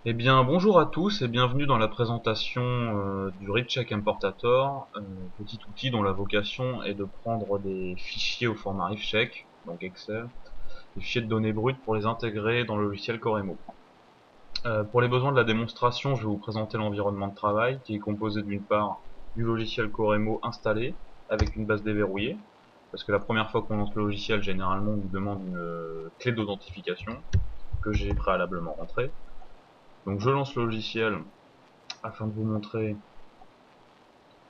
Eh bien, bonjour à tous et bienvenue dans la présentation du ReadCheck Importator, petit outil dont la vocation est de prendre des fichiers au format ReadCheck, donc Excel, des fichiers de données brutes pour les intégrer dans le logiciel Coremo. Pour les besoins de la démonstration, je vais vous présenter l'environnement de travail qui est composé d'une part du logiciel Coremo installé avec une base déverrouillée, parce que la première fois qu'on lance le logiciel, généralement on nous demande une clé d'authentification que j'ai préalablement rentrée. Donc je lance le logiciel afin de vous montrer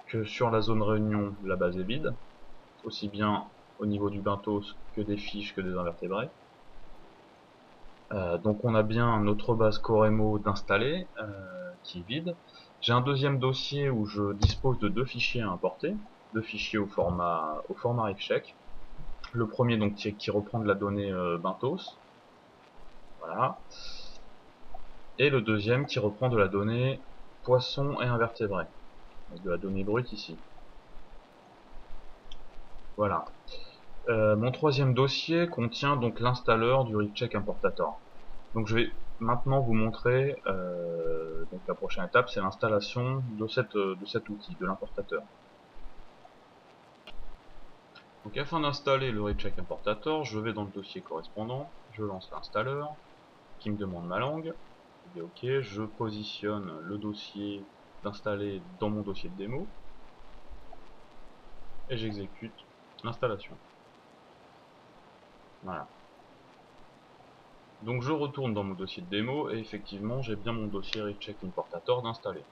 que sur la zone réunion, la base est vide, aussi bien au niveau du Bentos que des fiches que des invertébrés. Donc on a bien notre base Coremo d'installer qui est vide. J'ai un deuxième dossier où je dispose de deux fichiers à importer, deux fichiers au format RefCheck. Le premier donc qui reprend de la donnée Bentos, voilà, et le deuxième qui reprend de la donnée poisson et invertébrés, donc de la donnée brute ici. Voilà. Mon troisième dossier contient donc l'installeur du RefCheck Importator. Donc je vais maintenant vous montrer, donc la prochaine étape c'est l'installation de cet outil, de l'importateur. Donc afin d'installer le RefCheck Importator, je vais dans le dossier correspondant, je lance l'installeur, qui me demande ma langue, je dis OK, je positionne le dossier d'installer dans mon dossier de démo, et j'exécute l'installation. Voilà. Donc je retourne dans mon dossier de démo et effectivement j'ai bien mon dossier RefCheck Importator d'installer.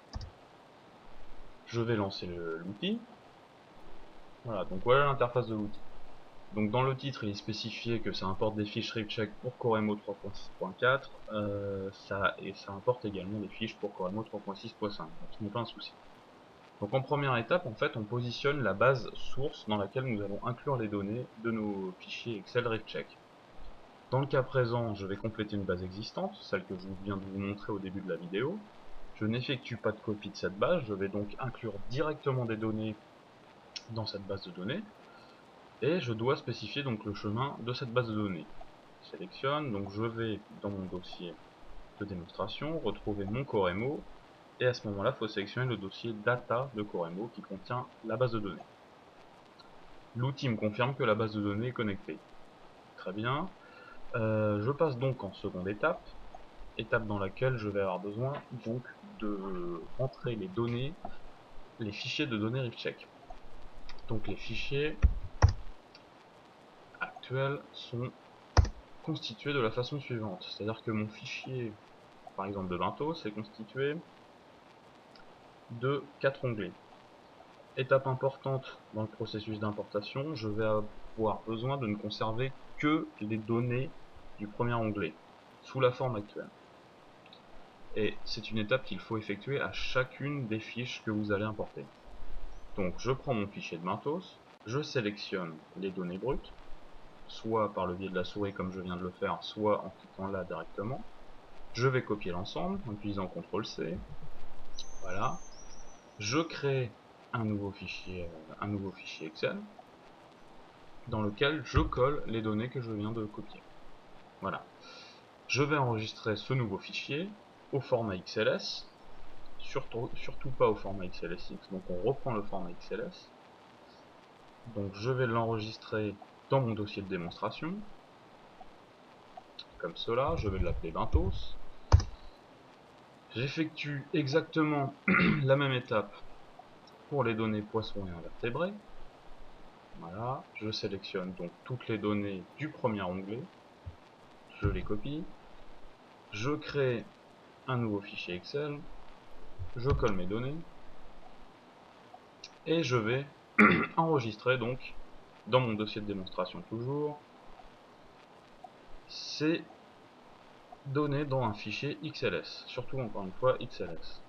Je vais lancer l'outil. Voilà, donc voilà l'interface de l'outil. Donc dans le titre il est spécifié que ça importe des fiches RefCheck pour Coremo 3.6.4, et ça importe également des fiches pour Coremo 3.6.5, donc ce n'est pas un souci. Donc en première étape, en fait, on positionne la base source dans laquelle nous allons inclure les données de nos fichiers Excel RefCheck. Dans le cas présent, je vais compléter une base existante, celle que je viens de vous montrer au début de la vidéo. Je n'effectue pas de copie de cette base, je vais donc inclure directement des données dans cette base de données, et je dois spécifier donc le chemin de cette base de données. Je sélectionne, donc je vais dans mon dossier de démonstration, retrouver mon Coremo, et à ce moment-là, il faut sélectionner le dossier data de Coremo qui contient la base de données. L'outil me confirme que la base de données est connectée. Très bien. Je passe donc en seconde étape, étape dans laquelle je vais avoir besoin donc de rentrer les données, les fichiers de données RefCheck. Donc les fichiers actuels sont constitués de la façon suivante, c'est-à-dire que mon fichier, par exemple de Bentos, est constitué de 4 onglets. Étape importante dans le processus d'importation, je vais avoir besoin de ne conserver que les données du premier onglet, sous la forme actuelle. Et c'est une étape qu'il faut effectuer à chacune des fiches que vous allez importer. Donc je prends mon fichier de Bentos, je sélectionne les données brutes, soit par le biais de la souris comme je viens de le faire, soit en cliquant là directement. Je vais copier l'ensemble en utilisant CTRL-C. Voilà. Je crée un nouveau fichier Excel dans lequel je colle les données que je viens de copier. Voilà. Je vais enregistrer ce nouveau fichier au format XLS, surtout pas au format XLSX, donc on reprend le format XLS. Donc je vais l'enregistrer dans mon dossier de démonstration, comme cela, je vais l'appeler Bentos. J'effectue exactement la même étape pour les données poissons et invertébrés. Voilà, je sélectionne donc toutes les données du premier onglet, je les copie, je crée un nouveau fichier Excel, je colle mes données, et je vais enregistrer donc dans mon dossier de démonstration toujours ces données dans un fichier XLS, surtout encore une fois XLS,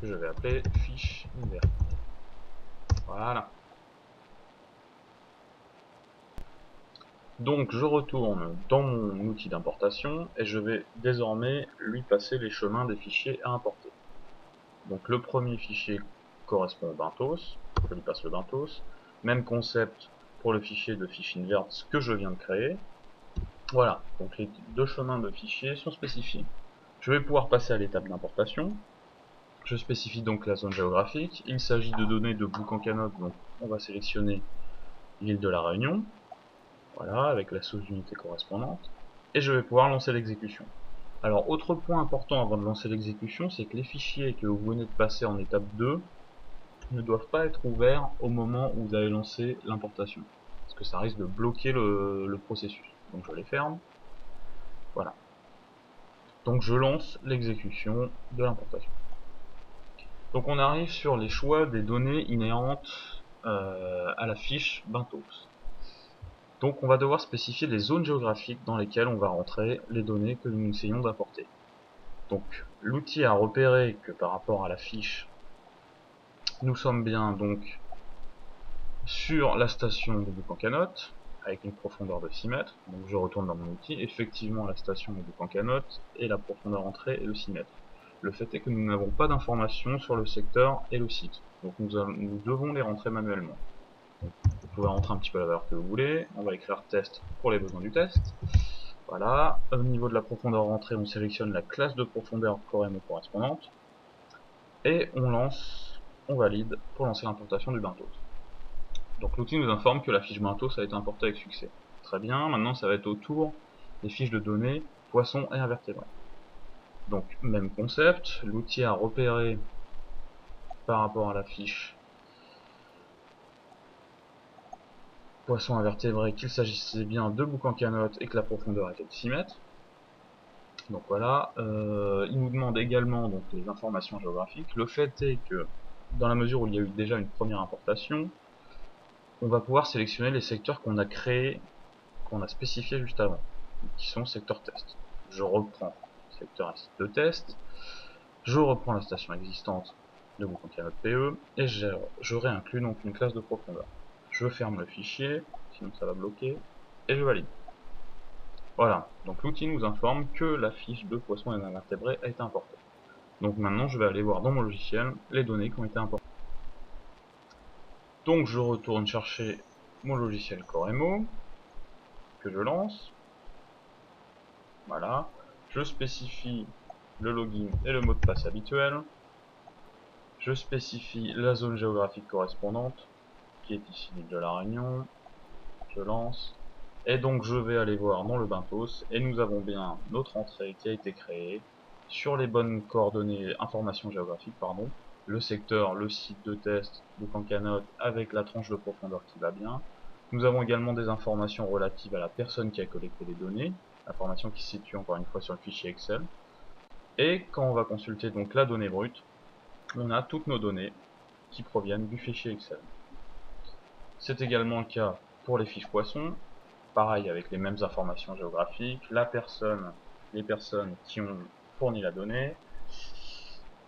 que je vais appeler fiche invert. Voilà. Donc je retourne dans mon outil d'importation et je vais désormais lui passer les chemins des fichiers à importer. Donc le premier fichier correspond au Bentos, je lui passe le Bentos. Même concept pour le fichier de fiche invert que je viens de créer. Voilà, donc les deux chemins de fichiers sont spécifiés. Je vais pouvoir passer à l'étape d'importation. Je spécifie donc la zone géographique. Il s'agit de données de Boucan-Canotte, donc on va sélectionner l'île de la Réunion. Voilà, avec la sous-unité correspondante. Et je vais pouvoir lancer l'exécution. Alors, autre point important avant de lancer l'exécution, c'est que les fichiers que vous venez de passer en étape 2 ne doivent pas être ouverts au moment où vous allez lancer l'importation. Parce que ça risque de bloquer le processus. Donc je les ferme. Voilà. Donc je lance l'exécution de l'importation. Donc on arrive sur les choix des données inhérentes à la fiche Bentos. Donc on va devoir spécifier les zones géographiques dans lesquelles on va rentrer les données que nous essayons d'importer. Donc l'outil a repéré que par rapport à la fiche, nous sommes bien donc sur la station de Boucan-Canotte, avec une profondeur de 6 mètres. Donc je retourne dans mon outil, effectivement la station de Boucan-Canotte et la profondeur entrée est de 6 mètres. Le fait est que nous n'avons pas d'informations sur le secteur et le site, donc nous devons les rentrer manuellement. Donc, vous pouvez rentrer un petit peu la valeur que vous voulez, on va écrire test pour les besoins du test. Voilà, au niveau de la profondeur rentrée, on sélectionne la classe de profondeur Coremo correspondante, et on lance, on valide pour lancer l'importation du Bentos. Donc l'outil nous informe que la fiche Bentos a été importée avec succès. Très bien, maintenant ça va être au tour des fiches de données poissons et invertébrés. Donc même concept, l'outil a repéré par rapport à la fiche poisson invertébré qu'il s'agissait bien de Boucan-Canotte et que la profondeur était de 6 mètres. Donc voilà, il nous demande également donc les informations géographiques. Le fait est que dans la mesure où il y a eu déjà une première importation, on va pouvoir sélectionner les secteurs qu'on a créés, qu'on a spécifiés juste avant, qui sont secteurs test. Je reprends le secteur de test, je reprends la station existante de Boucan-Canotte PE, et je réinclus donc une classe de profondeur. Je ferme le fichier, sinon ça va bloquer, et je valide. Voilà, donc l'outil nous informe que la fiche de poisson et invertébrés a été importée. Donc maintenant je vais aller voir dans mon logiciel les données qui ont été importées. Donc je retourne chercher mon logiciel Coremo, que je lance. Voilà, je spécifie le login et le mot de passe habituel. Je spécifie la zone géographique correspondante, qui est ici l'île de la Réunion. Je lance. Et donc je vais aller voir dans le Bentos, et nous avons bien notre entrée qui a été créée, sur les bonnes coordonnées, informations géographiques, pardon, le secteur, le site de test, Boucan-Canotte, avec la tranche de profondeur qui va bien. Nous avons également des informations relatives à la personne qui a collecté les données, informations qui se situent encore une fois sur le fichier Excel. Et quand on va consulter donc la donnée brute, on a toutes nos données qui proviennent du fichier Excel. C'est également le cas pour les fiches poissons, pareil avec les mêmes informations géographiques, la personne, les personnes qui ont fourni la donnée,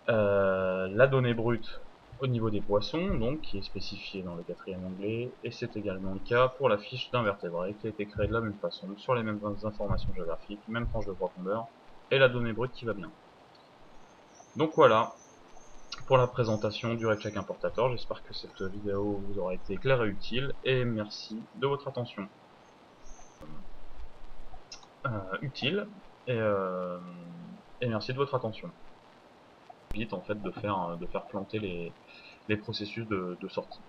la donnée brute au niveau des poissons, donc qui est spécifiée dans le 4e onglet, et c'est également le cas pour la fiche d'invertébrés qui a été créée de la même façon, sur les mêmes informations géographiques, même tranche de profondeur, et la donnée brute qui va bien. Donc voilà pour la présentation du RevCheck Importator, j'espère que cette vidéo vous aura été claire et utile, et merci de votre attention. Utile, et merci de votre attention. Vite en fait de faire planter les processus de sortie.